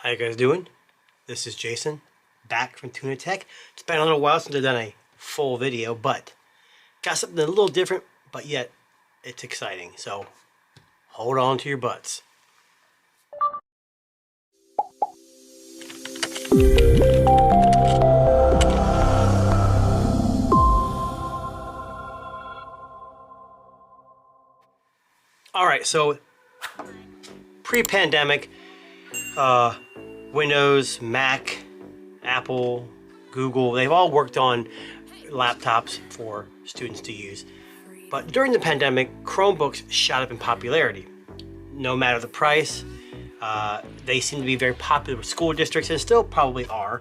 How you guys doing? This is Jason, back from Tuna Tech. It's been a little while since I've done a full video, but got something a little different, but yet it's exciting. So hold on to your butts. All right, so pre-pandemic, Windows, Mac, Apple, Google, they've all worked on laptops for students to use. But during the pandemic, Chromebooks shot up in popularity. No matter the price, they seem to be very popular with school districts and still probably are.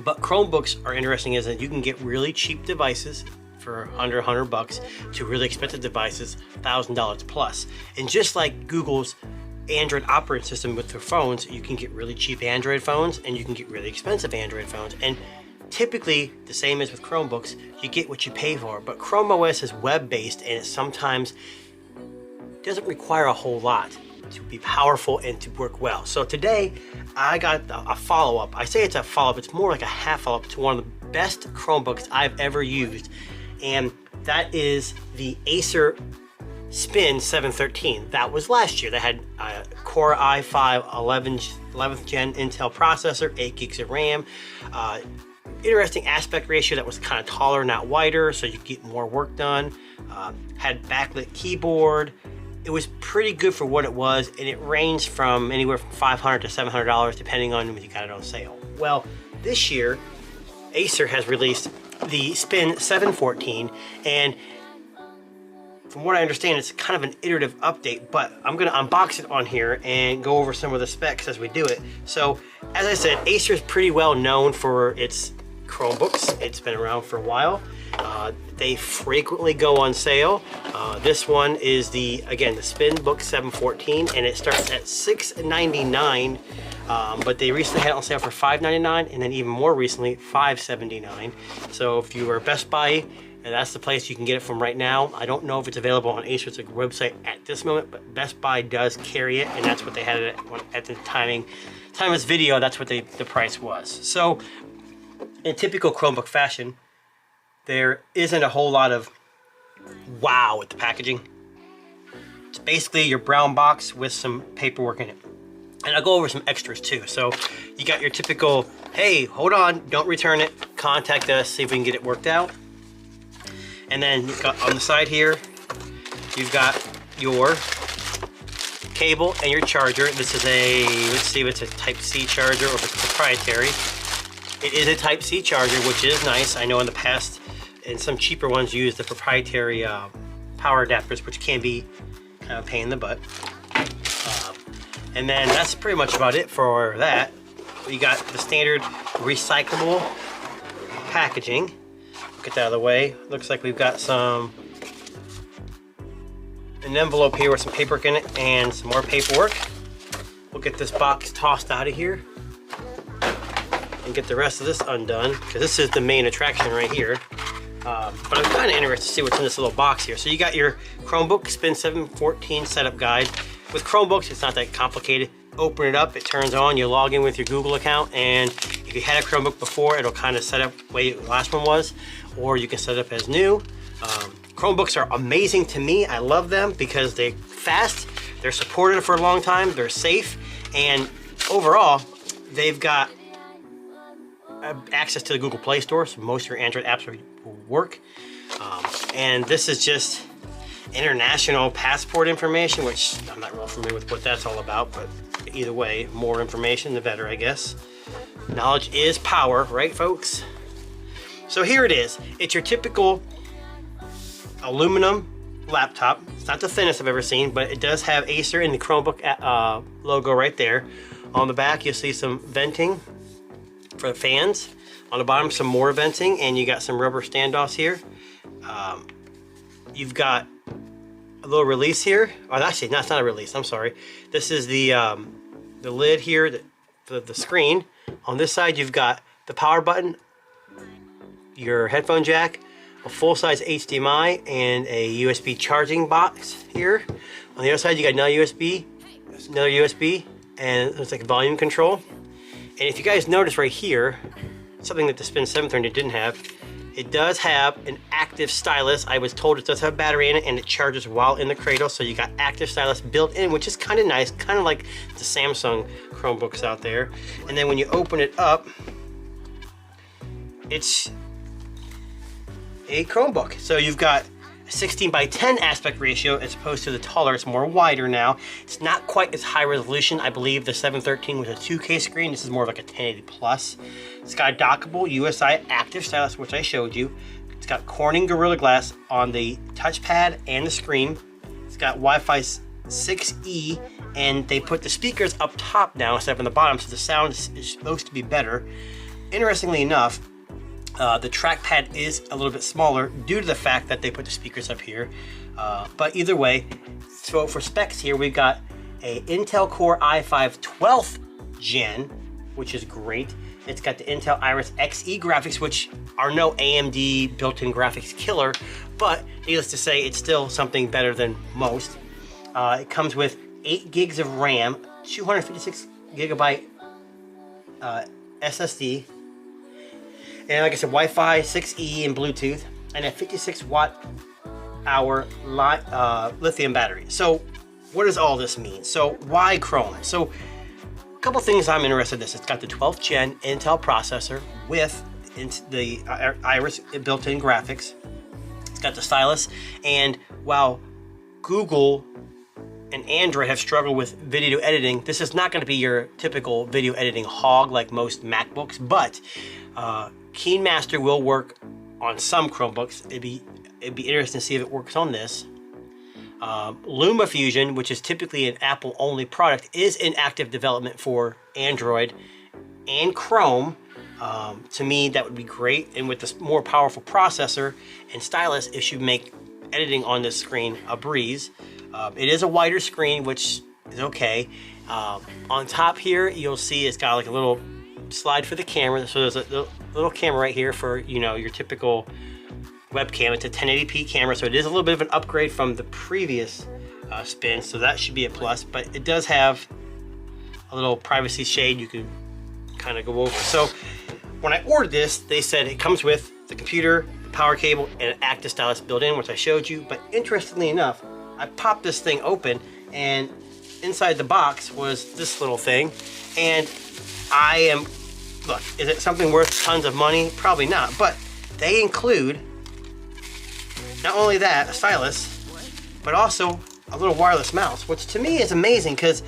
But Chromebooks are interesting is that you can get really cheap devices for under $100 to really expensive devices, $1,000 plus. And just like Google's Android operating system with their phones, you can get really cheap Android phones and you can get really expensive Android phones. And typically, the same as with Chromebooks, you get what you pay for. But Chrome OS is web-based and it sometimes doesn't require a whole lot to be powerful and to work well. So today, I got a follow-up. I say it's a follow-up, it's more like a half follow-up to one of the best Chromebooks I've ever used. And that is the Acer Spin 713. That was last year. That had a Core i5 11th gen Intel processor, 8 gigs of RAM. Interesting aspect ratio that was kind of taller, not wider, so you get more work done. Had backlit keyboard. It was pretty good for what it was, and it ranged from anywhere from $500 to $700 depending on when you got it on sale. Well, this year, Acer has released the Spin 714, and from what I understand, it's kind of an iterative update, but I'm going to unbox it on here and go over some of the specs as we do it. So, as I said, Acer is pretty well known for its Chromebooks. It's been around for a while. They frequently go on sale. This one is again, the Spin Book 714, and it starts at $699, but they recently had it on sale for $599, and then even more recently, $579. So if you are Best Buy, and that's the place you can get it from right now. I don't know if it's available on Acer's website at this moment, but Best Buy does carry it, and that's what they had it at the time of this video. That's what the price was. So, in typical Chromebook fashion, there isn't a whole lot of wow with the packaging. It's basically your brown box with some paperwork in it. And I'll go over some extras too. So you got your typical, hey, hold on, don't return it, contact us, see if we can get it worked out. And then you've got on the side here, you've got your cable and your charger. This is let's see if it's a Type-C charger or if it's proprietary. It is a Type-C charger, which is nice. I know in the past, and some cheaper ones use the proprietary power adapters, which can be kind of a pain in the butt. And then that's pretty much about it for that. You got the standard recyclable packaging. Get that out of the way. Looks like we've got an envelope here with some paperwork in it and some more paperwork. We'll get this box tossed out of here and get the rest of this undone, because this is the main attraction right here. But I'm kind of interested to see what's in this little box here. So you got your Chromebook Spin 714 setup guide. With Chromebooks, it's not that complicated. Open it up, it turns on, you log in with your Google account, and if you had a Chromebook before, it'll kind of set up the way the last one was, or you can set it up as new. Chromebooks are amazing to me. I love them because they're fast, they're supported for a long time, they're safe, and overall, they've got access to the Google Play Store, so most of your Android apps will work. And this is just international passport information, which I'm not real familiar with what that's all about, but either way, more information, the better, I guess. Knowledge is power, right, folks? So here it is. It's your typical aluminum laptop. It's not the thinnest I've ever seen, but it does have Acer and the Chromebook logo right there. On the back, you'll see some venting for the fans. On the bottom, some more venting, and you got some rubber standoffs here. You've got a little release here. Oh, actually, no, it's not a release. I'm sorry. This is the lid here, the screen. On this side, you've got the power button, your headphone jack, a full-size HDMI, and a USB charging box here. On the other side, you got another USB, and it's like volume control. And if you guys notice right here, something that the Spin 730 didn't have, it does have an active stylus. I was told it does have a battery in it and it charges while in the cradle, so you got active stylus built in, which is kind of nice, kind of like the Samsung Chromebooks out there. And then when you open it up, it's a Chromebook. So you've got a 16:10 aspect ratio as opposed to the taller. It's more wider now. It's not quite as high resolution. I believe the 713 was a 2K screen. This is more like a 1080 plus. It's got a dockable USI active stylus, which I showed you. It's got Corning Gorilla Glass on the touchpad and the screen. It's got Wi-Fi 6E, and they put the speakers up top now instead of on the bottom, so the sound is supposed to be better. Interestingly enough, the trackpad is a little bit smaller due to the fact that they put the speakers up here. But either way, so for specs here, we've got a Intel Core i5 12th gen, which is great. It's got the Intel Iris Xe graphics, which are no AMD built-in graphics killer, but needless to say, it's still something better than most. It comes with 8 gigs of RAM, 256 gigabyte SSD, and like I said, Wi-Fi 6E and Bluetooth, and a 56 watt hour lithium battery. So what does all this mean? So why Chrome? So a couple things I'm interested in this. It's got the 12th gen Intel processor with the Iris built-in graphics. It's got the stylus, and while Google and Android have struggled with video editing, this is not going to be your typical video editing hog like most MacBooks, but KeyMaster will work on some Chromebooks. It'd be interesting to see if it works on this. LumaFusion, which is typically an Apple-only product, is in active development for Android and Chrome. To me, that would be great, and with this more powerful processor and stylus, it should make editing on this screen a breeze. It is a wider screen, which is okay. On top here, you'll see it's got like a little slide for the camera. So there's a little camera right here for, you know, your typical webcam. It's a 1080p camera, so it is a little bit of an upgrade from the previous Spin, so that should be a plus. But it does have a little privacy shade you can kind of go over. So when I ordered this, they said it comes with the computer, the power cable, and an active stylus built in, which I showed you. But interestingly enough, I popped this thing open, and inside the box was this little thing. And look, is it something worth tons of money? Probably not, but they include not only that, a stylus, but also a little wireless mouse, which to me is amazing, because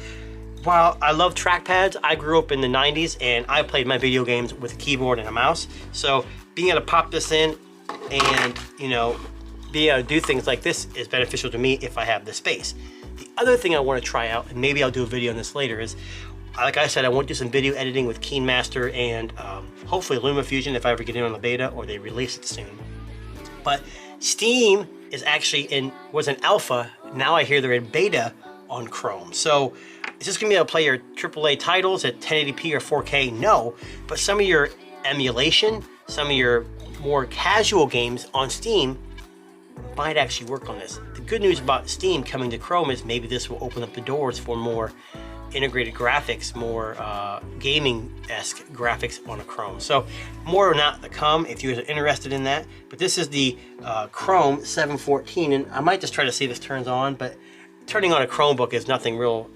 while I love trackpads, I grew up in the 90s and I played my video games with a keyboard and a mouse. So being able to pop this in and, you know, be able to do things like this is beneficial to me if I have the space. The other thing I want to try out, and maybe I'll do a video on this later, is, like I said, I want to do some video editing with KeyMaster and hopefully LumaFusion if I ever get in on the beta or they release it soon. But Steam is actually was in alpha. Now I hear they're in beta on Chrome. So is this gonna be able to play your AAA titles at 1080p or 4K? No, but some of your emulation, some of your more casual games on Steam might actually work on this. The good news about Steam coming to Chrome is maybe this will open up the doors for more integrated graphics, more gaming-esque graphics on a Chrome. So more or not to come if you're interested in that. But this is the Chrome 714, and I might just try to see if this turns on, but turning on a Chromebook is nothing real,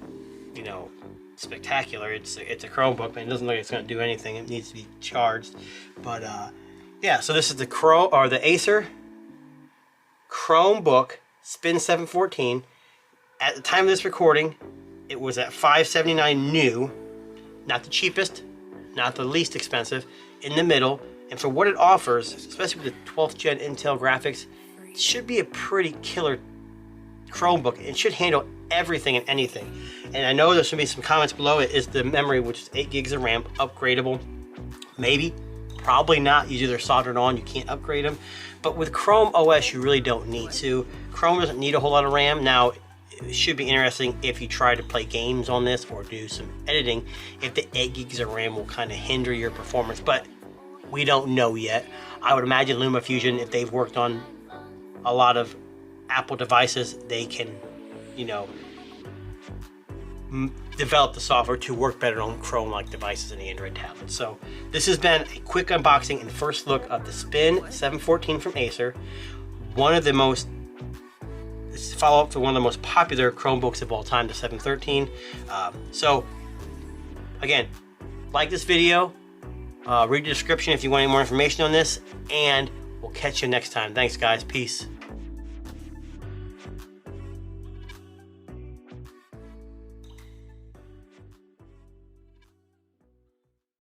you know, spectacular. It's a Chromebook, but it doesn't look like it's going to do anything. It needs to be charged. But yeah, so this is the Acer Chromebook Spin 714. At the time of this recording, it was at $579 new, not the cheapest, not the least expensive, in the middle. And for what it offers, especially with the 12th gen Intel graphics, it should be a pretty killer Chromebook. It should handle everything and anything. And I know there's gonna be some comments below. It is the memory, which is 8 gigs of RAM, upgradable. Maybe, probably not. You either solder it on, you can't upgrade them. But with Chrome OS, you really don't need to. Chrome doesn't need a whole lot of RAM. Now, it should be interesting if you try to play games on this or do some editing, if the 8 gigs of RAM will kind of hinder your performance, but we don't know yet. I would imagine LumaFusion, if they've worked on a lot of Apple devices, they can, you know, developed the software to work better on Chrome-like devices and Android tablets. So this has been a quick unboxing and first look of the Spin 714 from Acer. This is a follow-up to one of the most popular Chromebooks of all time, the 713. So again, like this video, read the description if you want any more information on this, and we'll catch you next time. Thanks guys, peace.